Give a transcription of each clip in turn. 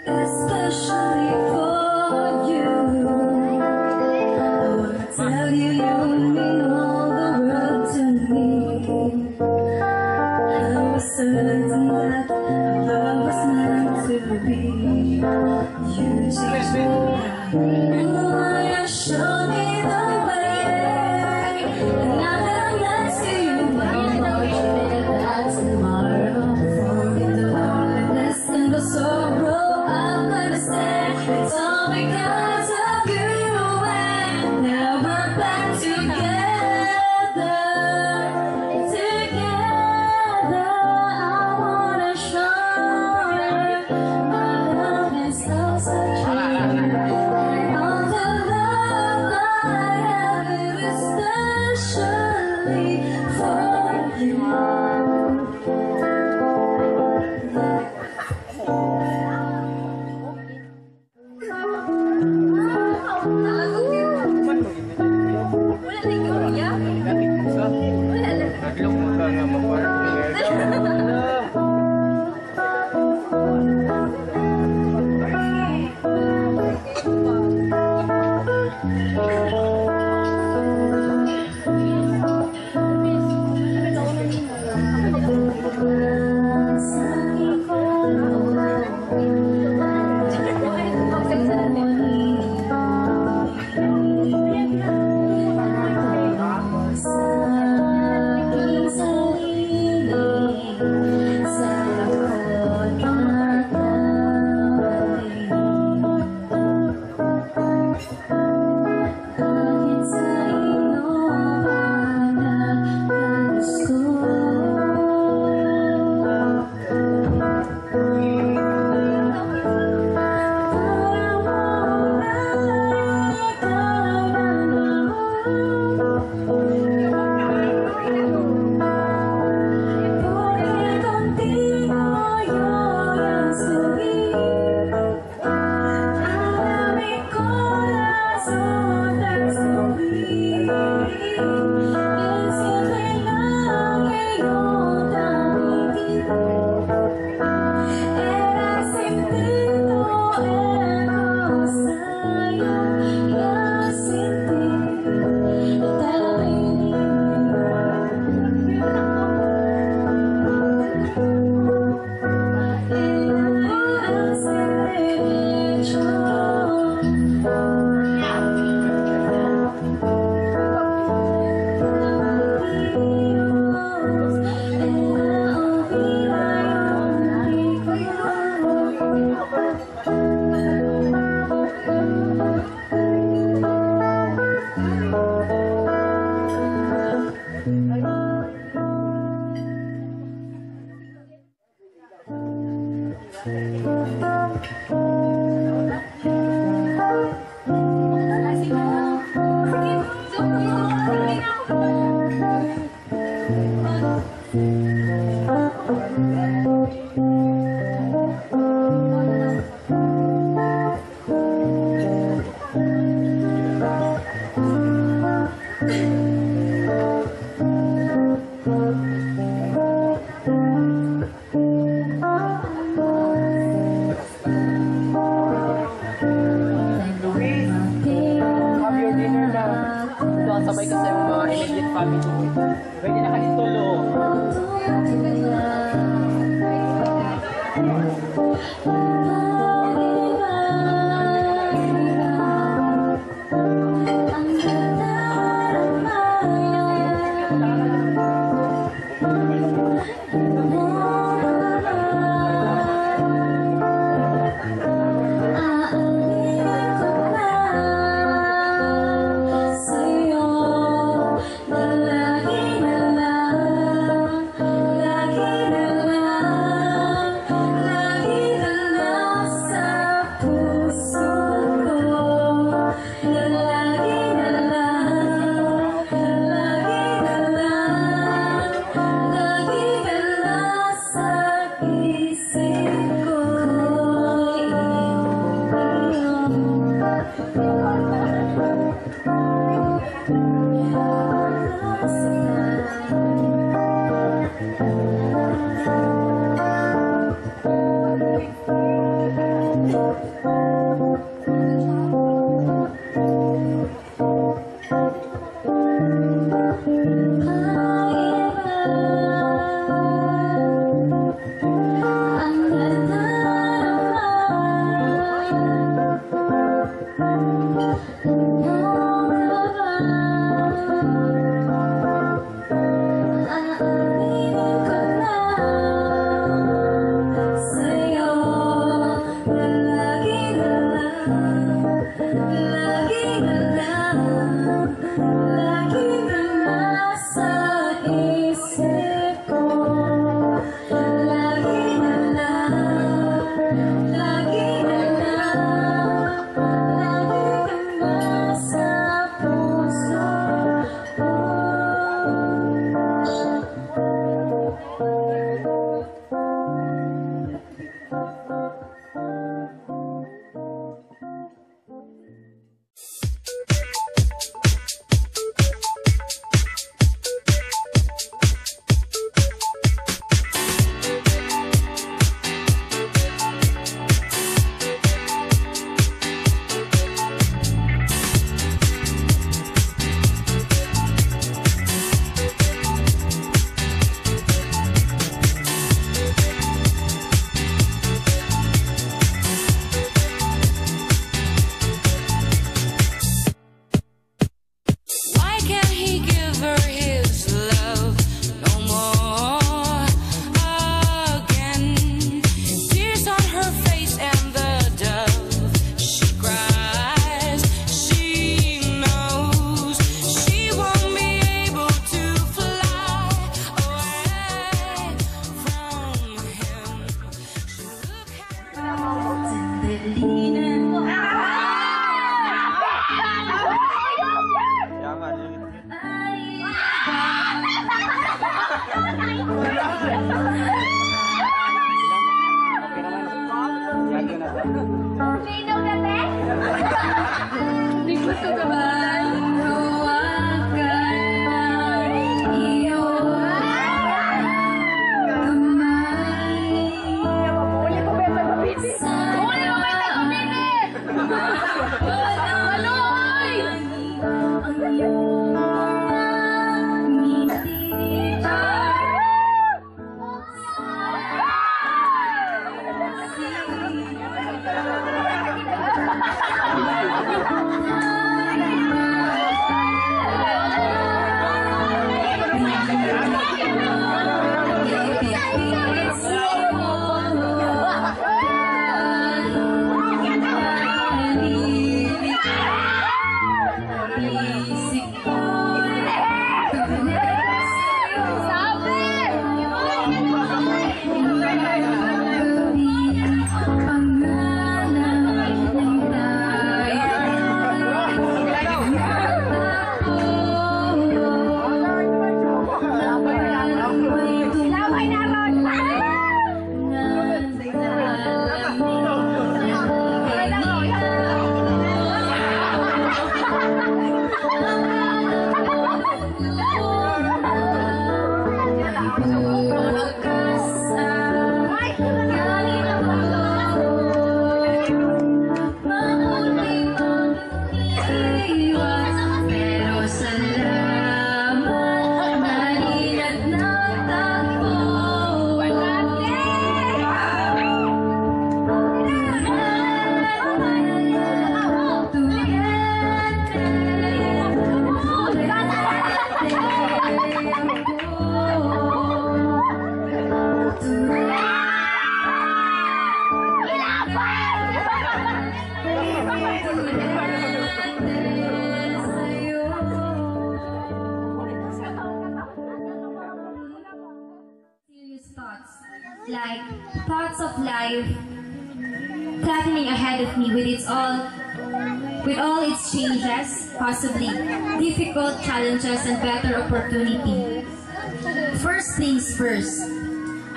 especially for you. I wanna tell you, you mean all the world to me. I was certain that our love was meant to be. You teach me how, you show me the way. And now that I'm next to you, I'm much better than tomorrow. Forget the loneliness and the sorrow. I'm gonna stay. It's all because of you, and now we're back together. Together, I wanna show you my love is so such a and all the love I have is especially for you. Sabay ka sa mga immediate family. Pwede na kanin tulong. Sino ka, te? Di gusto ka ba? Hawakan ng iyong kamay. Uli ko ba yung pagpapiti? Uli mo ba yung pagpapiti? Ano, oy? Ang iyong mga ngiti thoughts, like thoughts of life flattening ahead of me with all its changes, possibly difficult challenges and better opportunity. First things first,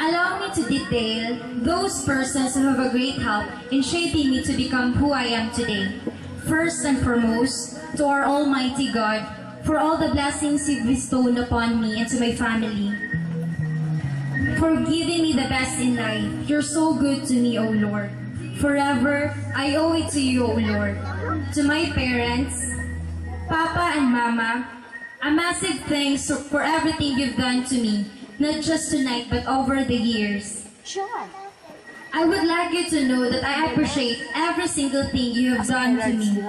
allow me to detail those persons who have a great help in shaping me to become who I am today. First and foremost, to our Almighty God, for all the blessings you've bestowed upon me and to my family. For giving me the best in life. You're so good to me, O Lord. Forever, I owe it to you, O Lord. To my parents, Papa and Mama, a massive thanks for everything you've done to me, not just tonight, but over the years. Sure. I would like you to know that I appreciate every single thing you have done to me.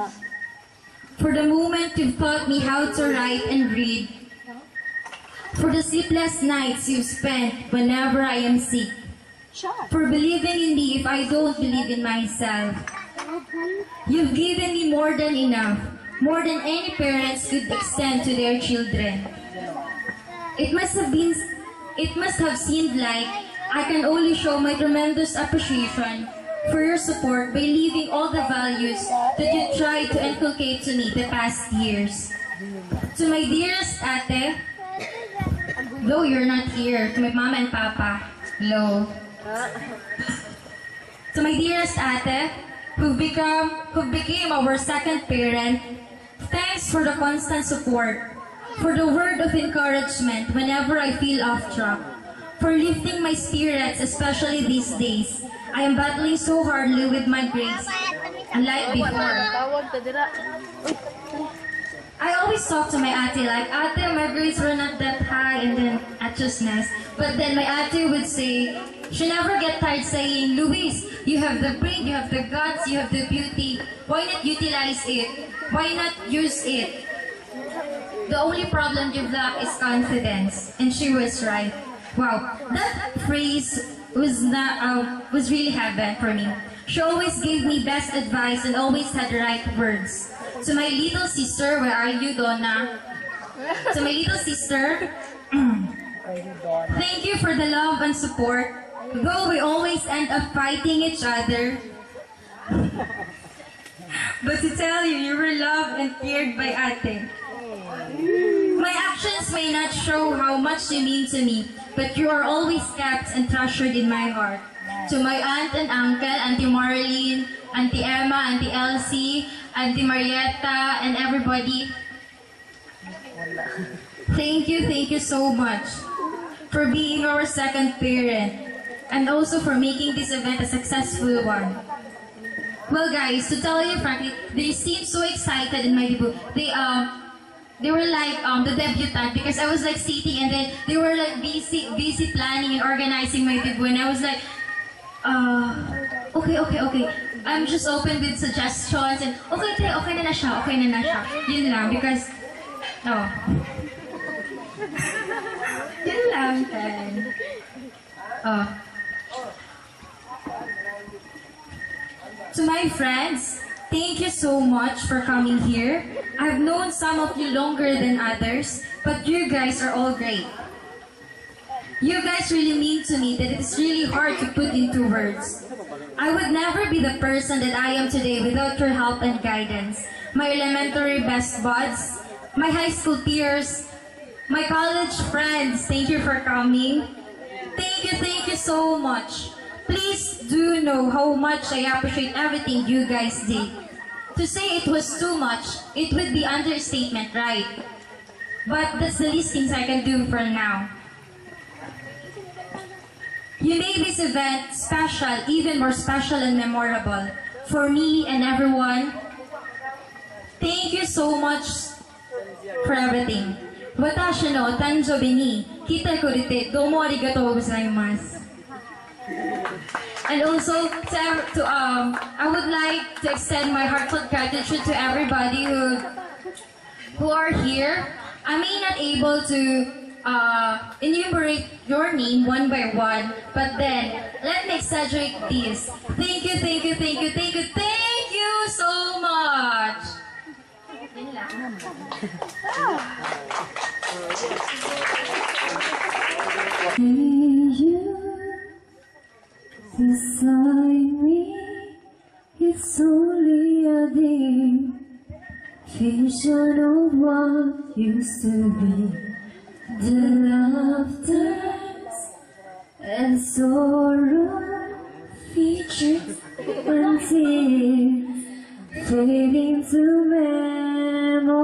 For the moment you've taught me how to write and read. For the sleepless nights you've spent whenever I am sick. Sure. For believing in me if I don't believe in myself. You've given me more than enough, more than any parents could extend to their children. It must have seemed like I can only show my tremendous appreciation for your support by leaving all the values that you tried to inculcate to me the past years. To my dearest ate, though you're not here, to my mama and papa, hello. To my dearest ate, who became our second parent, thanks for the constant support, for the word of encouragement whenever I feel off track, for lifting my spirits, especially these days. I am battling so hardly with my grades, unlike before. I always talk to my ate like, ate, my grades were not that high, and then at just nice. But then my ate would say, she never get tired saying, Luis, you have the brain, you have the guts, you have the beauty. Why not utilize it? Why not use it? The only problem you lack is confidence. And she was right. Wow, that phrase was really heaven for me. She always gave me best advice and always had the right words. To my little sister, where are you, Donna? To my little sister, thank you for the love and support. Though we always end up fighting each other. But to tell you, you were loved and cared by ate. My actions may not show how much you mean to me, but you are always kept and treasured in my heart. To my aunt and uncle, Auntie Marlene, Auntie Emma, Auntie Elsie, Auntie Marietta, and everybody, thank you so much for being our second parent and also for making this event a successful one. Well guys, to tell you frankly, they seemed so excited in my debut. They were like the debutant because I was like sitting and then they were like busy planning and organizing my debut and I was like, okay. I'm just open with suggestions and okay na siya. Yun lang because, yun lang then. To my friends, thank you so much for coming here. I've known some of you longer than others, but you guys are all great. You guys really mean to me that it is really hard to put into words. I would never be the person that I am today without your help and guidance. My elementary best buds, my high school peers, my college friends, thank you for coming. Thank you so much. Please do know how much I appreciate everything you guys did. To say it was too much, it would be understatement, right? But that's the least things I can do for now. You made this event special, even more special and memorable. For me and everyone, thank you so much for everything. Watashi no tanjobi ni kita kurite domo arigatou gozaimasu. And also, I would like to extend my heartfelt gratitude to everybody who are here. I may not able to enumerate your name one by one, but then let me exaggerate this. Thank you so much. Beside me, it's only a dim vision of what used to be. The laughters and sorrow, features and tears fade into memory.